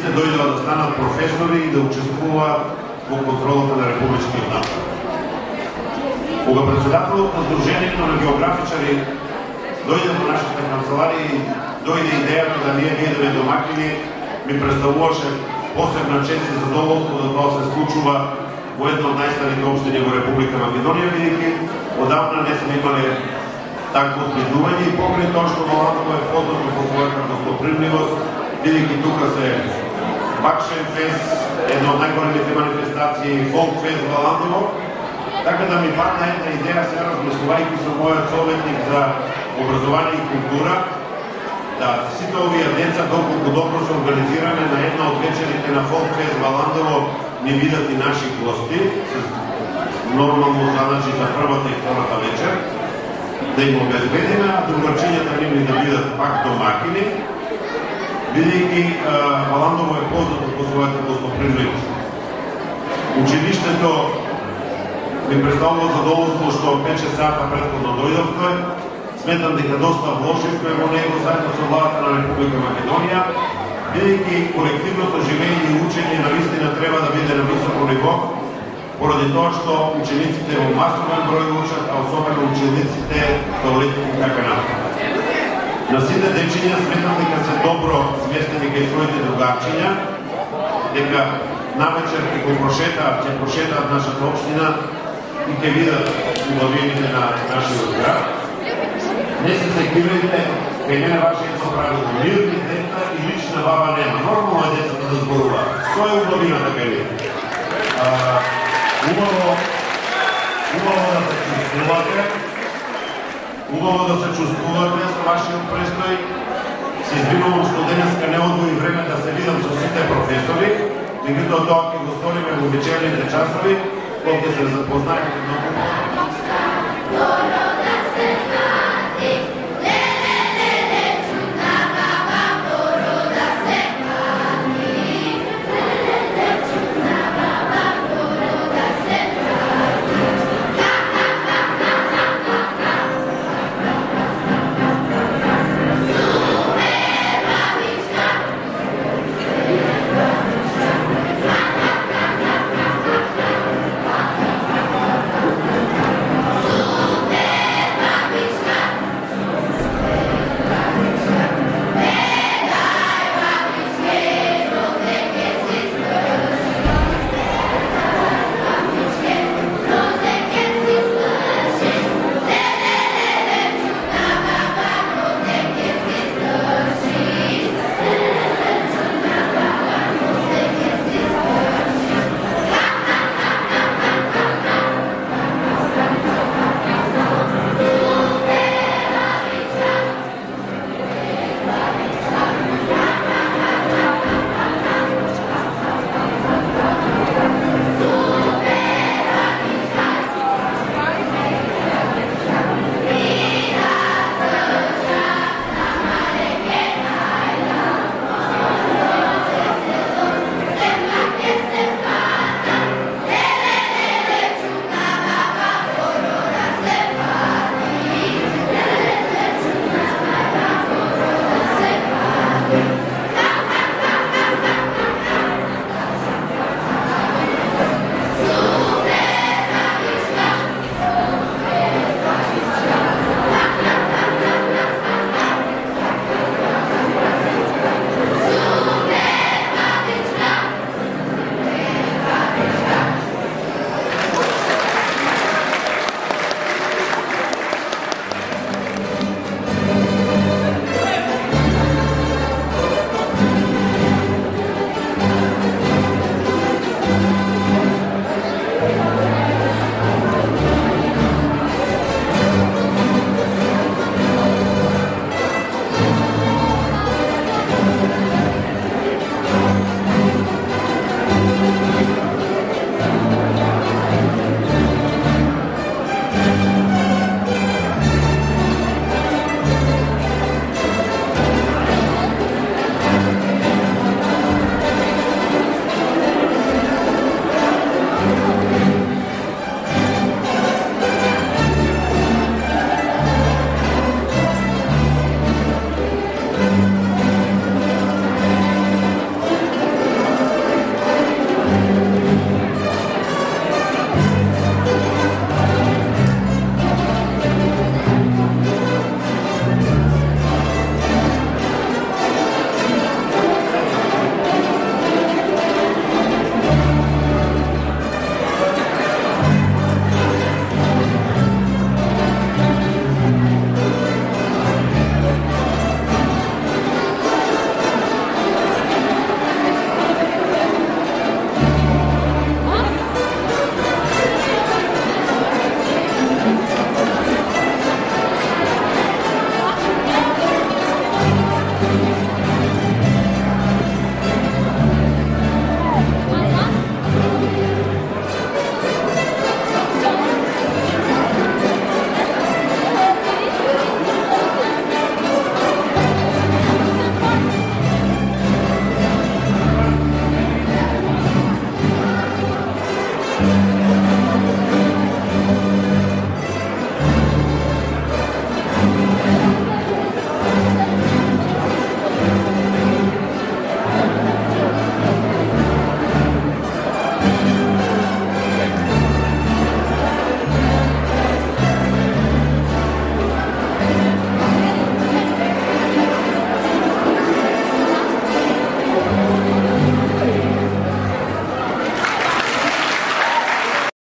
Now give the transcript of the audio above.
учениците дојдоа да станат професори и да учествуваат во контролата на републичкиот надзор. Кога председателот на Сдружението на географичари дојде во нашата канцеларија и дојде идејата да ние бидеме домакини, ми представуваше посебна чест и задоволство да тоа се случува во една од најстарите општини во Република Македонија, бидејќи одавна не сме имале такво следување и покрај тоа што Валандово е познато по својата гостопримливост, бидејќи тука се Бакшен фест, една од најголемите манифестации, Фолк фест Валандово, така да ми падна една идеја сега размислувајќи со мојот советник за образование и култура, да сите овие деца, доколку добро се организираме на една од вечерите на Фолк фест Валандово, ни видат и наши гости, нормално значи за првата и втората вечер, да им обезбедиме, а другачињата нивни да бидат пак домакини, бидејќи Валандово е познато по својата гостопримливост. Училиштето ми представува задоволство што 5-6 сата претходно дојдовме. Сметам дека доста вложивме во него заедно со владата на Република Македонија, бидејќи колективното живење и учење навистина треба да биде на високо ниво, поради тоа што учениците во масовен број учат, а особено учениците столетни и така натаму. На сите дечиња сметам дека се добро сместени кај своите другарчиња, дека навечер ќе прошетаат нашата општина и ќе видат убавините на нашиот град. Не се секирајте, кај мене вашиот правило, мирни деца и лична баба нема. Нормално е децата да зборуваат. Тоа е убавината кај нив. Убаво да се чувствувате со вашиот престој. Се извинувам што денеска не одвои време да се видам со сите професори, меѓутоа тоа ќе го сториме во вечерните часови, кога ќе се запознаете многу